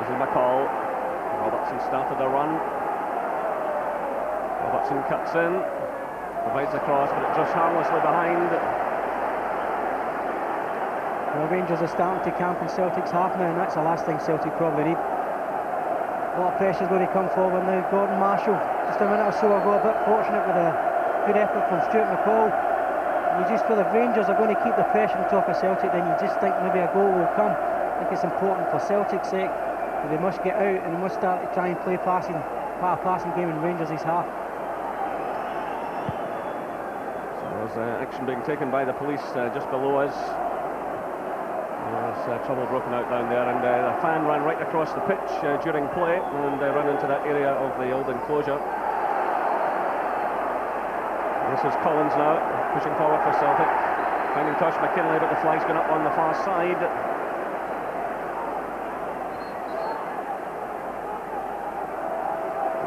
This is McCall. Robertson started a run. Robertson cuts in, provides a cross, but it drifts harmlessly behind. Well, Rangers are starting to camp in Celtic's half now, and that's the last thing Celtic probably need. A lot of pressure is going to come forward now. Gordon Marshall, just a minute or so ago, a bit fortunate with a good effort from Stuart McCall. And you just feel if Rangers are going to keep the pressure on top of Celtic, then you just think maybe a goal will come. I think it's important for Celtic's sake that they must get out and they must start to try and play part of passing game in Rangers' half. So there's action being taken by the police just below us. There's trouble broken out down there, and the fan ran right across the pitch during play and ran into that area of the old enclosure. This is Collins now, pushing forward for Celtic, finding Tosh McKinlay, but the flag's gone up on the far side.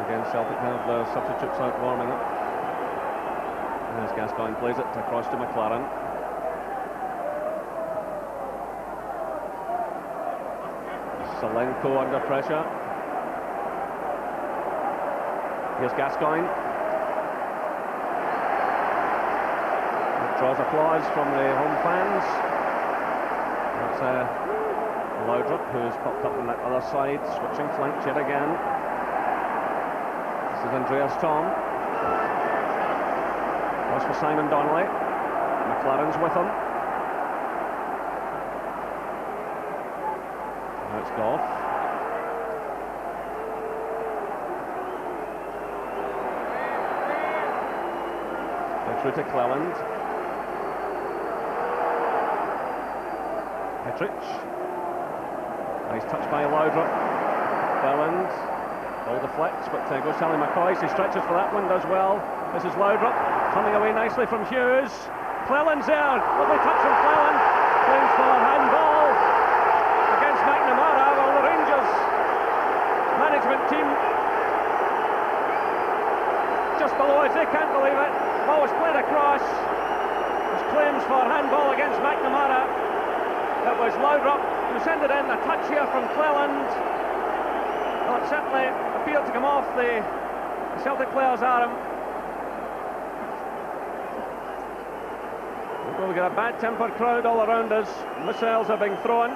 Again, Celtic have their substitutes out warming up. As Gascoigne plays it across to McLaren. Solenko under pressure. Here's Gascoigne. It draws applause from the home fans. That's Laudrup, who's popped up on that other side, switching flanks yet again. This is Andreas Thom. Cross for Simon Donnelly. McLaren's with him. Now it's Goff. Through to Cleland. Petric. Nice touch by Laudrup. Cleland. Ball deflects, but goes Sally McCoy. He stretches for that one, does well. This is Laudrup. Coming away nicely from Hughes. Cleland's there. Lovely touch from Cleland. Claims for handball against McNamara. Well, the Rangers management team just below us. They can't believe it. Ball was played across. There's claims for handball against McNamara. It was Laudrup who sent it in. A touch here from Cleland. Well, it certainly appeared to come off the Celtic player's arm. We've got a bad-tempered crowd all around us. Missiles are being thrown.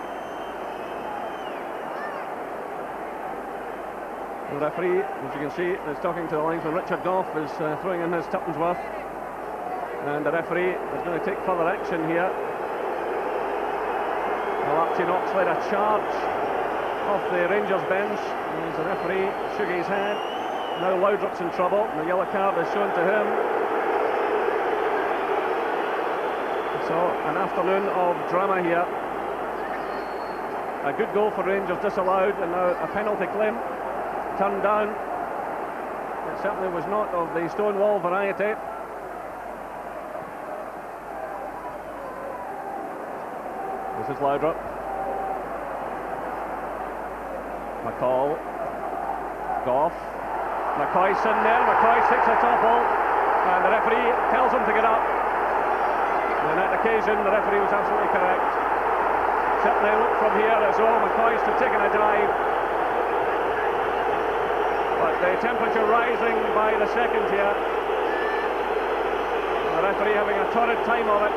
The referee, as you can see, is talking to the linesman. Richard Goff is throwing in his tuppence worth. And the referee is going to take further action here. Well, Archie Knox led a charge off the Rangers bench. As the referee shook his head. Now Laudrup's in trouble. The yellow card is shown to him. So, an afternoon of drama here. A good goal for Rangers disallowed, and now a penalty claim turned down. It certainly was not of the Stonewall variety. This is Laudrup. McCall. Goff. McCoy's in there. McCoy takes a topple, and the referee tells him to get up. And on that occasion, the referee was absolutely correct. Certainly looked from here as though McCoy's to taken a dive. But the temperature rising by the second here. And the referee having a torrid time of it.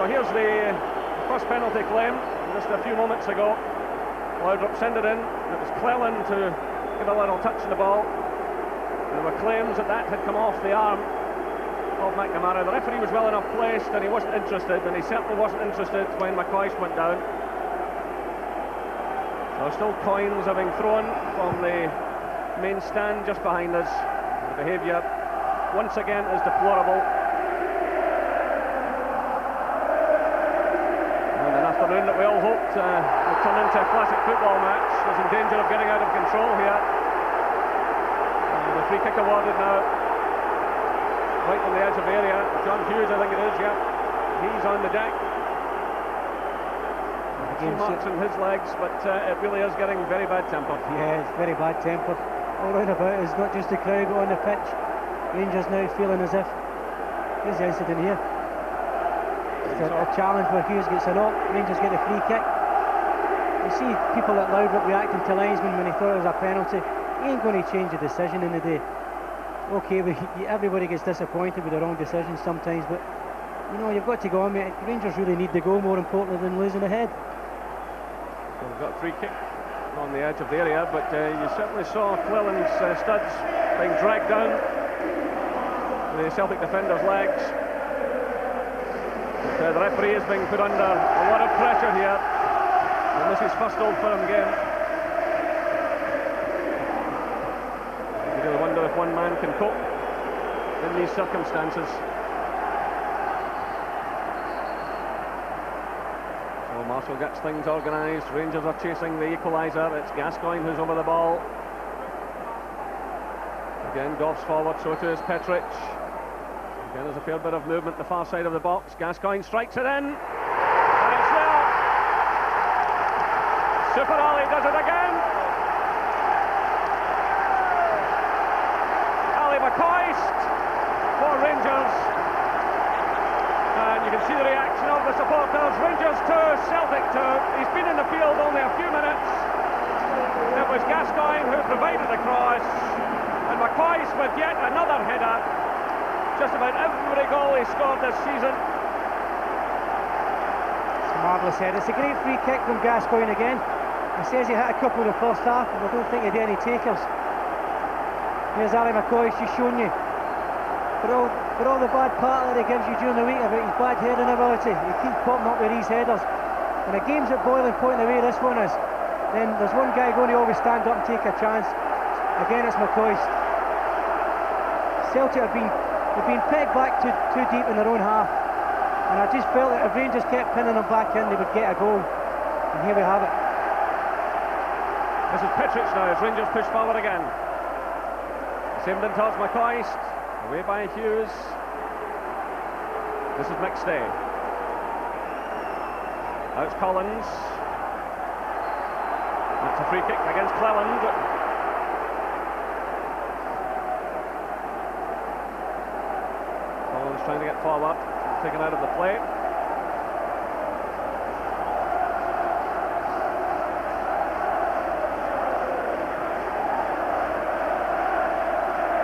So here's the first penalty claim just a few moments ago. Laudrup sent it in. It was Cleland to give a little touch on the ball. There were claims that had come off the arm of McNamara. The referee was well enough placed and he wasn't interested, and he certainly wasn't interested when McCoy went down. So still coins are being thrown from the main stand just behind us. The behaviour once again is deplorable. And an afternoon that we all hoped would turn into a classic football match is in danger of getting out of control here. The free kick awarded now, right on the edge of the area. John Hughes, I think it is, yeah. He's on the deck. A few marks on his legs, but it really is getting very bad-tempered. Yeah, it's very bad-tempered. All round about is not just the crowd, but on the pitch. Rangers now feeling as if, here's the incident here. It's a challenge where Hughes gets a knock, Rangers get a free kick. You see people at Loudrup reacting to linesman when he thought it was a penalty. He ain't going to change the decision in the day. Okay, everybody gets disappointed with the wrong decisions sometimes, but you know, you've got to go on, mate. Rangers really need the goal more importantly than losing a head. Well, we've got a free kick on the edge of the area, but you certainly saw Cleland's studs being dragged down the Celtic defender's legs. But, the referee is being put under a lot of pressure here, and this is first Old Firm game. You really wonder if one man can cope in these circumstances. So Marshall gets things organised. Rangers are chasing the equaliser. It's Gascoigne who's over the ball. Again, Goff's forward, so too is Petric. Again, there's a fair bit of movement the far side of the box. Gascoigne strikes it in, and it's there. Super Ali does it again. Ali McCoist for Rangers, and you can see the reaction of the supporters. Rangers 2, Celtic 2. He's been in the field only a few minutes. It was Gascoigne who provided the cross, and McCoist with yet another header. Just about every goal he scored this season. It's a marvellous header. It's a great free kick from Gascoigne again. He says he hit a couple in the first half, but I don't think he did any takers. Here's Ali McCoist, he's shown you. For all the bad part that he gives you during the week about his bad heading ability, he keeps popping up with these headers. When a game's at boiling point the way this one is, then there's one guy going to always stand up and take a chance. Again, it's McCoist. Celtic have been pegged back too deep in their own half, and I just felt that if Rangers kept pinning them back in, they would get a goal, and here we have it. This is Petric now as Rangers push forward again. Saved in towards McCoist, away by Hughes. This is McStay. Now it's Collins. That's a free kick against Cleland. Trying to get forward, taken out of the play.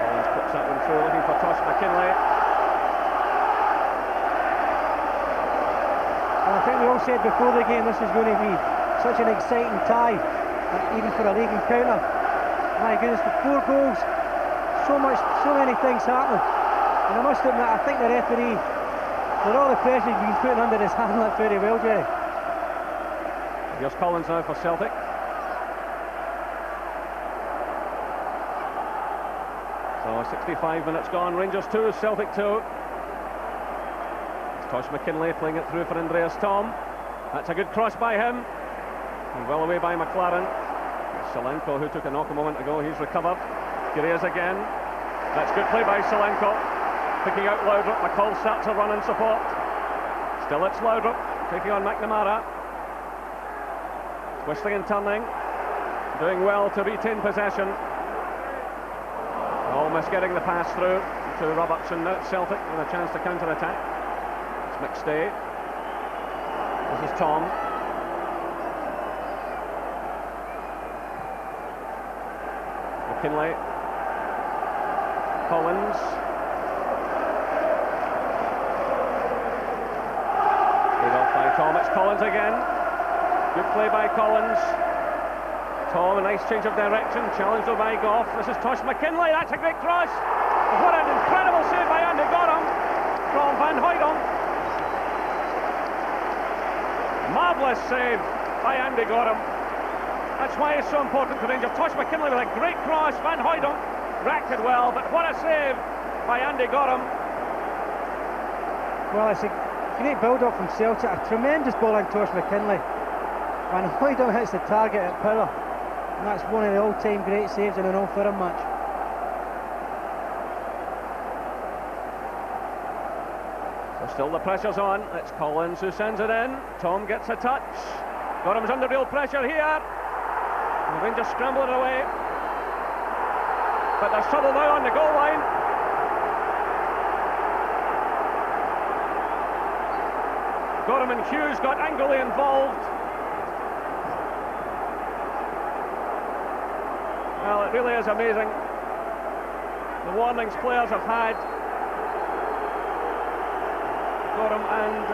Collins puts that one through, looking for Tosh McKinlay. Well, I think we all said before the game this was going to be such an exciting tie, even for a league encounter. My goodness, with 4 goals, so many things happening. And I must admit, I think the referee, with all the pressure he's been putting under his hand, that very well, Jerry. Here's Collins now for Celtic. So 65 minutes gone, Rangers 2, Celtic 2. It's Tosh McKinlay playing it through for Andreas Tom. That's a good cross by him. And well away by McLaren. Solenko, who took a knock a moment ago, he's recovered. Here he is again. That's good play by Solenko. Picking out Loudrup, McCall starts a run in support. Still it's Loudrup, taking on McNamara. Twisting and turning, doing well to retain possession. Almost getting the pass through to Robertson. Now it's Celtic with a chance to counter-attack. It's McStay. This is Tom. McKinlay. Collins. Tom, it's Collins again. Good play by Collins. Tom, a nice change of direction, challenged by Goff. This is Tosh McKinlay, that's a great cross. What an incredible save by Andy Gorham from Van Hooydonk. Marvellous save by Andy Gorham. That's why it's so important to Rangers. Tosh McKinlay with a great cross, Van Hooydonk reacted well, but what a save by Andy Gorham. Well, it's a great build-up from Celtic, a tremendous ball on Tosh McKinlay. Van Hooydonk hits the target at power, and that's one of the all-time great saves in an Old Firm match. So still the pressure's on. It's Collins who sends it in. Tom gets a touch. Gorham's under real pressure here. The Rangers scramble it away, but there's trouble now on the goal line. Gorham and Hughes got angrily involved. Well, it really is amazing the warnings players have had. Gorham and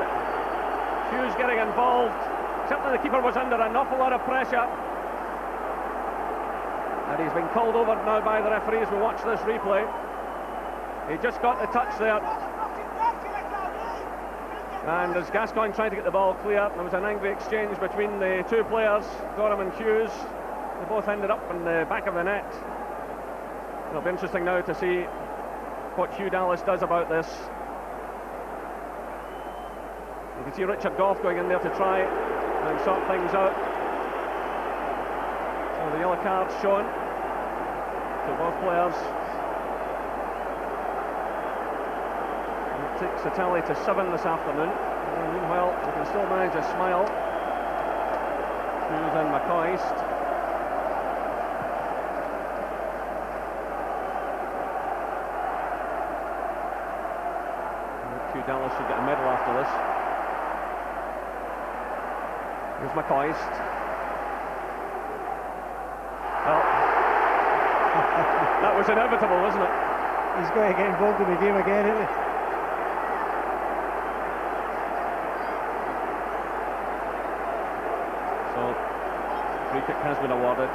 Hughes getting involved. Certainly the keeper was under an awful lot of pressure. And he's been called over now by the referees. We watch this replay. He just got the touch there. And as Gascoigne tried to get the ball clear, there was an angry exchange between the two players, Gorham and Hughes. They both ended up in the back of the net. It'll be interesting now to see what Hugh Dallas does about this. You can see Richard Gough going in there to try and sort things out. So the yellow card shown to both players. And it takes the tally to 7 this afternoon. And meanwhile, we can still manage a smile. Hughes and McCoist. Hugh Dallas should get a medal after this. Here's McCoist. Well, that was inevitable, wasn't it? He's going to get involved in the game again, isn't he? So, free kick has been awarded.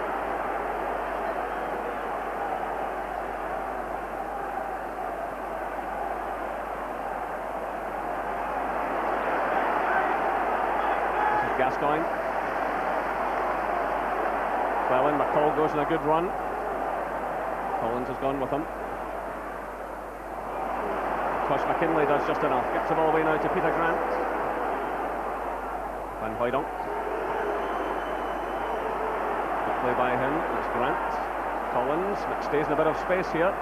Gascoigne. Well, in McCall goes on a good run. Collins has gone with him. Tosh McKinlay does just enough. Gets the ball away now to Peter Grant. Van Hooydonk. Good play by him. It's Grant. Collins stays in a bit of space here.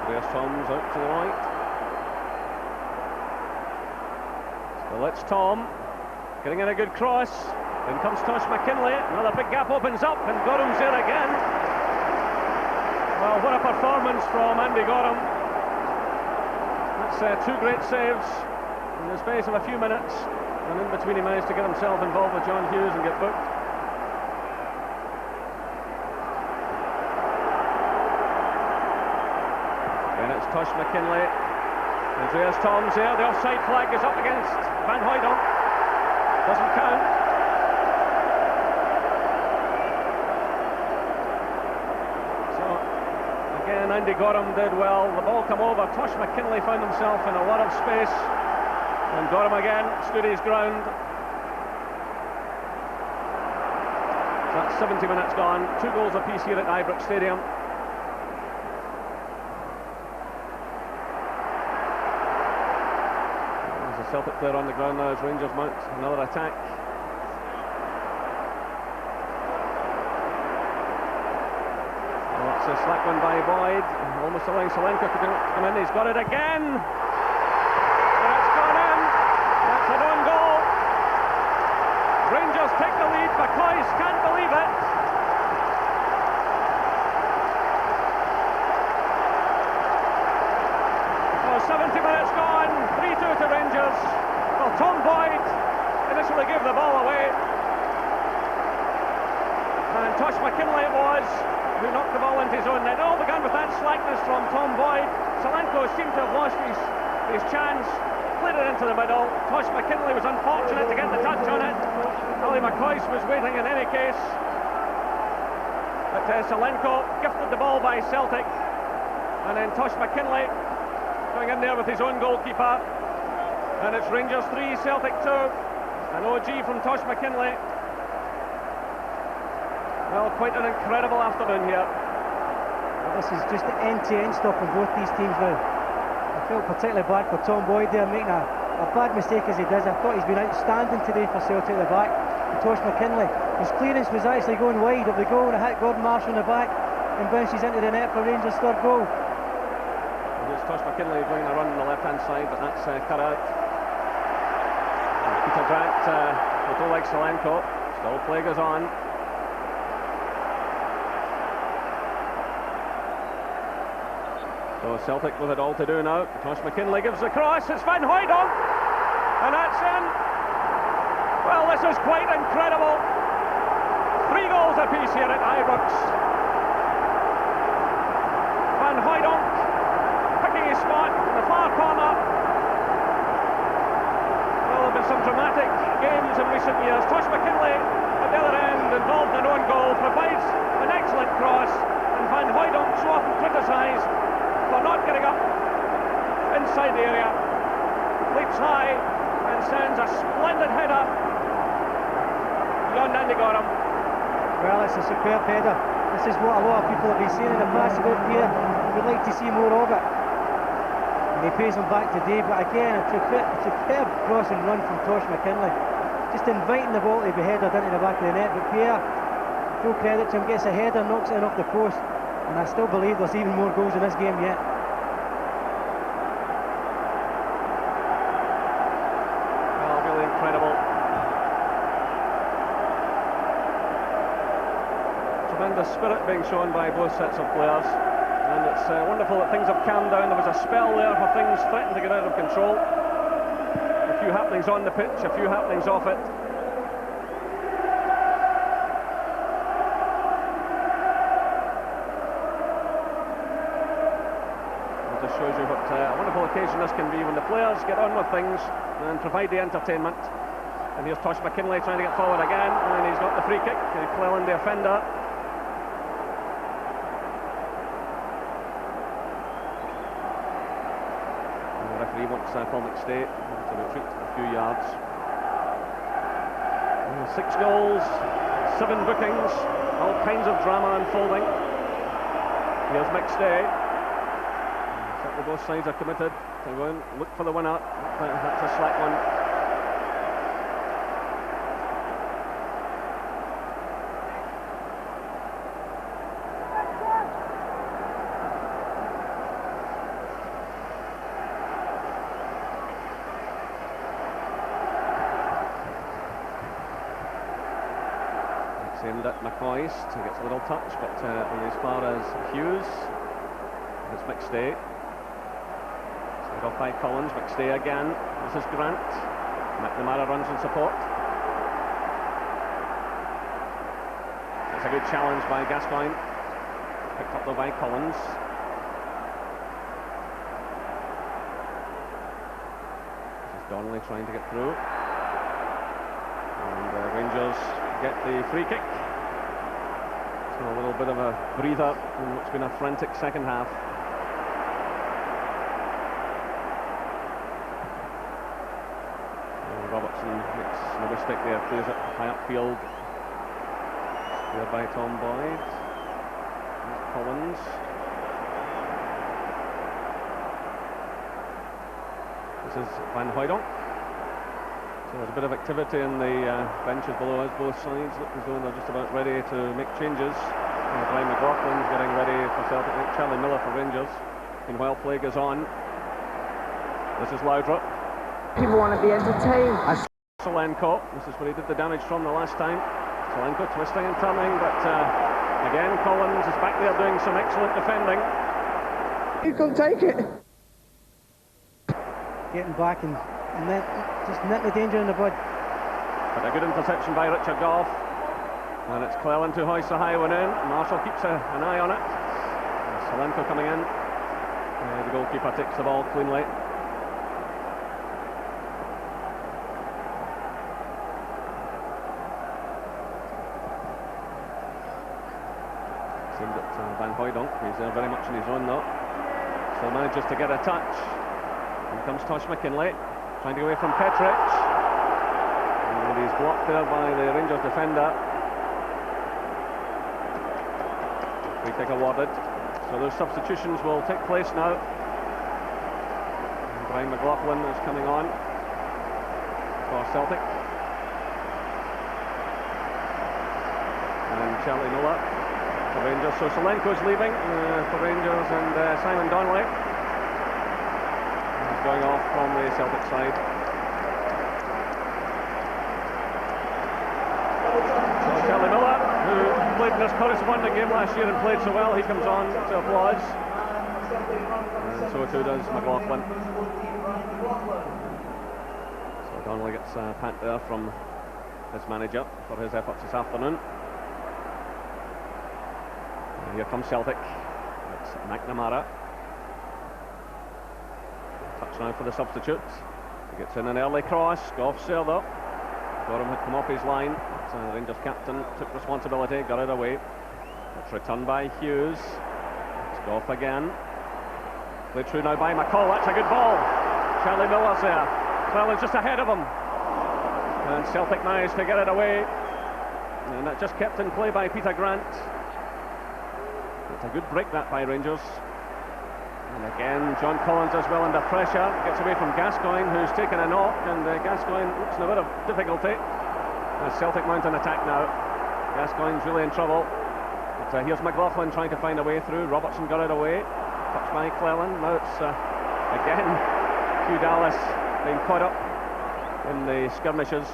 Andreas Tom's out to the right. Well, it's Tom getting in a good cross. In comes Tosh McKinlay. Another big gap opens up, and Gorham's there again. Well, what a performance from Andy Gorham. That's two great saves in the space of a few minutes, and in between he managed to get himself involved with John Hughes and get booked. Then it's Tosh McKinlay. Andreas Tom's there. The offside flag is up against Van Hooydonk. Doesn't count. So, again, Andy Gorham did well. The ball come over. Tosh McKinlay found himself in a lot of space. And Gorham again stood his ground. So that's 70 minutes gone. 2 goals apiece here at Ibrox Stadium. Celtic player on the ground now as Rangers mount another attack. Well, it's a slack one by Boyd, almost allowing Selenko to come in. He's got it again, and it's gone in. That's an own goal. Rangers take the lead. McCoist can't believe it. So 70 minutes gone, 3-2 to Rangers. Well, Tom Boyd initially gave the ball away, and Tosh McKinlay it was who knocked the ball into his own net. It all began with that slackness from Tom Boyd. Selenko seemed to have lost his chance, played it into the middle. Tosh McKinlay was unfortunate to get the touch on it. Ali McCoist was waiting in any case, but Selenko gifted the ball by Celtic, and then Tosh McKinlay going in there with his own goalkeeper, and it's Rangers 3, Celtic 2. An OG from Tosh McKinlay. Well, quite an incredible afternoon here. Well, this is just the end-to-end stop on both these teams now. I felt particularly bad for Tom Boyd there, making a bad mistake as he does. I thought he's been outstanding today for Celtic at the back. And Tosh McKinlay, his clearance was actually going wide of the goal, and it hit Gordon Marshall in the back and bounces into the net for Rangers' third goal. It's Tosh McKinlay going a run on the left-hand side, but that's cut out. And Peter Grant with Oleg Selenko. Still play goes on. So Celtic with it all to do now. Josh McKinley gives the cross. It's Van Hooijdonk, and that's in. Well, this is quite incredible. 3 goals apiece here at Ibrox. Van Hooijdonk picking his spot in the far corner. Well, there have been some dramatic games in recent years. Josh McKinley at the other end, involved in an own goal, provides an excellent cross, and Van Hooijdonk, so often criticised for not getting up inside the area, leaps high and sends a splendid header beyond Andy Gorham. Well, it's a superb header. This is what a lot of people have been saying in the past about Pierre. We'd like to see more of it. And he pays him back today, but again, a superb crossing run from Josh McKinley. Just inviting the ball to be headed into the back of the net, but Pierre, full credit to him, gets a header, knocks it in off the post, and I still believe there's even more goals in this game yet. Well, really incredible. Tremendous spirit being shown by both sets of players, and it's wonderful that things have calmed down. There was a spell there where things threatened to get out of control. A few happenings on the pitch, a few happenings off it. It just shows you what a wonderful occasion this can be when the players get on with things and provide the entertainment. And here's Josh McKinley trying to get forward again, and he's got the free kick. Cleland, the offender. He wants Paul McStay to retreat a few yards. 6 goals, 7 bookings, all kinds of drama unfolding. Here's McStay. Certainly both sides are committed to go and look for the winner. That's a slack one. Aimed at McCoy's, he gets a little touch, but only as far as Hughes. It's McStay. Side off by Collins, McStay again. This is Grant. McNamara runs in support. It's a good challenge by Gascoigne. Picked up though by Collins. This is Donnelly trying to get through. And Rangers get the free kick. So a little bit of a breather in what's been a frantic second half. And Robertson makes no mistake there, plays it high upfield. There by Tom Boyd. Here's Collins. This is Van Hooijdonk. So there's a bit of activity in the benches below us, both sides. Look as though they're just about ready to make changes. Brian McLaughlin's getting ready for Celtic. Charlie Miller for Rangers. Meanwhile, play goes on. This is Laudrup. People want to be entertained. Solenko. This is where he did the damage from the last time. Solenko twisting and turning, but again, Collins is back there doing some excellent defending. You can take it. Getting back and just nip the danger in the bud. But a good interception by Richard Goff. And it's Cleland who hoists the high one in. Marshall keeps an eye on it. And Solenko coming in. The goalkeeper takes the ball cleanly. Seemed that Van Hooijdonk, he's there very much on his own though. Still manages to get a touch. Here comes Josh McKinley. Trying to get away from Petric. And he's blocked there by the Rangers defender. Free kick awarded. So those substitutions will take place now. And Brian McLaughlin is coming on for Celtic. And Charlie Miller for Rangers. So Solenko's leaving for Rangers, and Simon Donnelly going off from the Celtic side. So Charlie Miller, who played in this corresponding game last year and played so well, he comes on to applause. And so too does McLaughlin. So Donnelly gets a pat there from his manager for his efforts this afternoon. And here comes Celtic. It's McNamara. Touch now for the substitutes. He gets in an early cross. Goff sailed up. Gorham had come off his line. So the Rangers captain took responsibility, got it away. It's returned by Hughes. It's Goff again. Played through now by McCall. That's a good ball. Charlie Miller's there. Cleland's just ahead of him. And Celtic managed to get it away. And that just kept in play by Peter Grant. It's a good break that by Rangers. And again, John Collins as well under pressure. Gets away from Gascoigne, who's taken a knock. And Gascoigne looks in a bit of difficulty. As Celtic mount an attack now. Gascoigne's really in trouble. But here's McLaughlin trying to find a way through. Robertson got it away. Touched by Cleland. Now it's again Hugh Dallas being caught up in the skirmishes.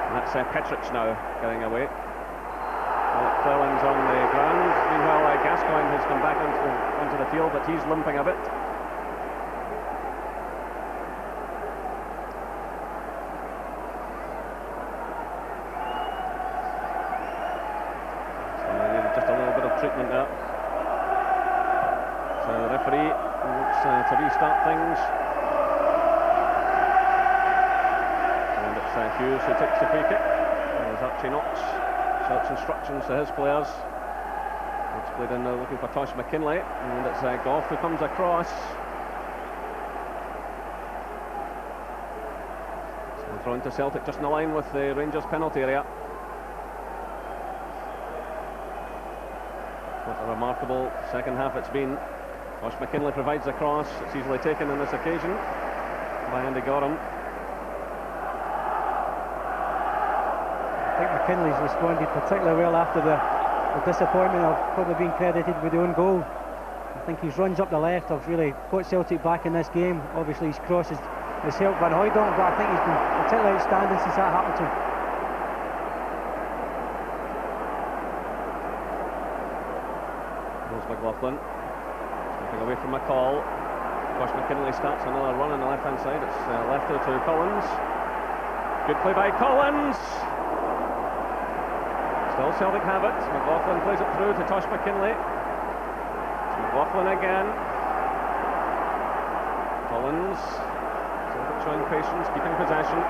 And that's Petric now getting away. Cleland's on the ground. Meanwhile, Gascoigne has come back onto the field, but he's limping a bit. Just a little bit of treatment there. So the referee looks to restart things. And it's Hughes who takes the free kick. There's Archie Knox. Shouts instructions to his players. It's played in now looking for Tosh McKinlay. And it's Goff who comes across. So thrown to Celtic just in the line with the Rangers penalty area. What a remarkable second half it's been. Tosh McKinlay provides the cross. It's easily taken on this occasion by Andy Gorham. I think McKinley's responded particularly well after the disappointment of probably being credited with the own goal. I think his runs up the left have really put Celtic back in this game. Obviously his cross has helped Van Hooijdonk, but I think he's been particularly outstanding since that happened to him. McLaughlin stepping away from McCall. Tosh McKinlay starts another run on the left hand side. It's left to Collins. Good play by Collins. Still Celtic have it. McLaughlin plays it through to Tosh McKinlay. It's McLaughlin again. Collins. Celtic showing patience, keeping possession.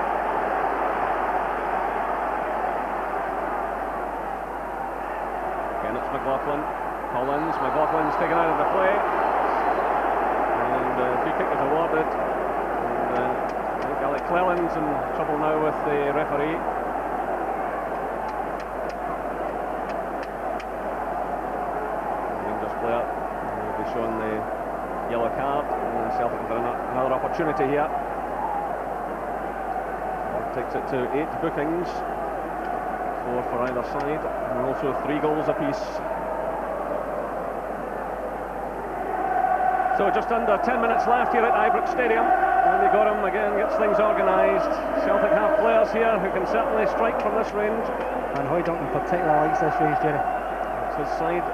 Again it's McLaughlin. Collins, McLaughlin's taken out of the play, and free kick is awarded. And I think Alec Cleland's in trouble now with the referee. The Rangers player will be shown the yellow card, and Celtic have another opportunity here. Takes it to 8 bookings, 4 for either side, and also 3 goals apiece. So just under 10 minutes left here at Ibrox Stadium. Andy Gorham again gets things organised. Celtic have players here who can certainly strike from this range. Van Hooijdonk in particular likes this range, Jerry. It's his side.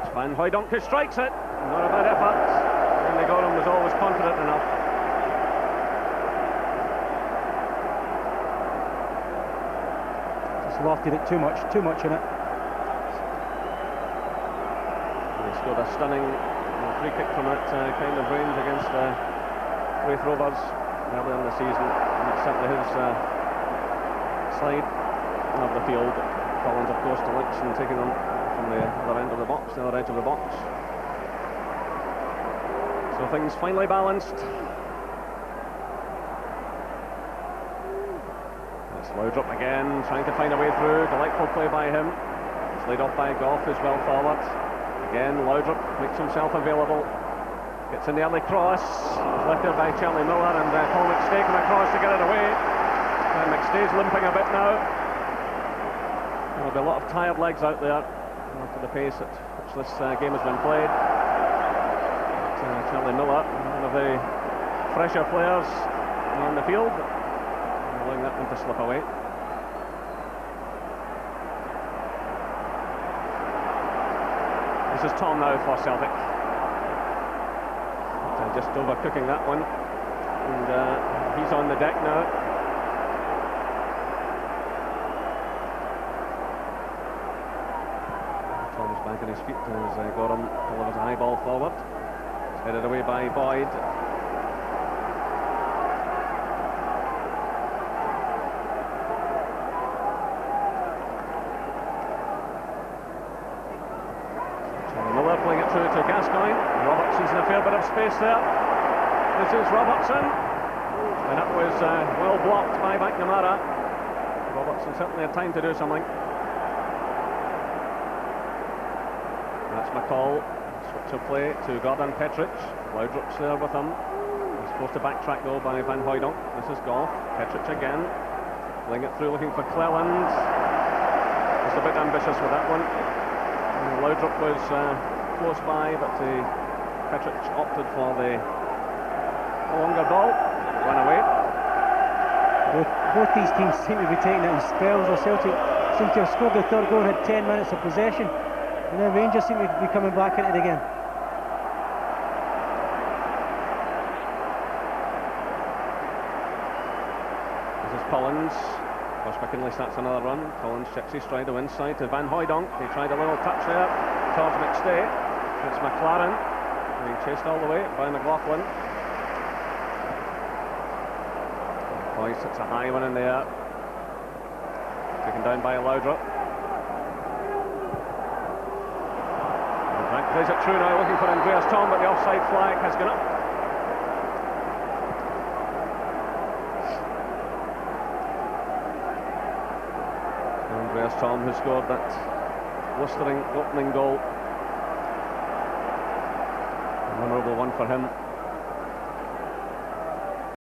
It's Van Hooijdonk who strikes it. Not a bad effort. Andy Gorham was always confident enough. Just lofted it too much in it. Scored a stunning free kick from that kind of range against Wraith Rovers earlier in the season, and it's certainly his side of the field. Collins, of course, to Lynch and taking them from the other end of the box, the other edge of the box. So things finally balanced. It's Laudrup again, trying to find a way through. Delightful play by him. It's laid off by Goff, who's well forward. Again, Laudrup makes himself available. Gets in the early cross. Lifted by Charlie Miller, and Paul McStay come across to get it away. And McStay's limping a bit now. There'll be a lot of tired legs out there after the pace at which this game has been played. But, Charlie Miller, one of the fresher players on the field, allowing that one to slip away. This is Tom now for Celtic. Just overcooking that one, and he's on the deck now. Tom's back on his feet as Gorham delivers a high ball forward. It's headed away by Boyd. Miller playing it through to Gascoigne. Robertson's in a fair bit of space there. This is Robertson, and that was well blocked by McNamara. Robertson certainly had time to do something. That's McCall. Switch of play to Gordon Petric. Laudrup's there with him. He's forced to backtrack though by Van Hooijdonk. This is Goff. Petric again. Playing it through, looking for Cleland. Just a bit ambitious with that one. Laudrup was close by, but Petric opted for the longer ball. Run away. Both these teams seem to be taking it in spells. Or Celtic seem to have scored the third goal and had 10 minutes of possession, and then Rangers seem to be coming back into it again. This is Collins. Ross McKinley starts another run. Collins checks his stride to inside to Van Hooijdonk. He tried a little touch there towards McStay. It's McLaren being chased all the way by McLaughlin. Boyce hits a high one in the air. Taken down by Laudrup. Frank plays it through now, looking for Andreas Tom, but the offside flag has gone up. Andreas Tom, who scored that blistering opening goal. A memorable one for him.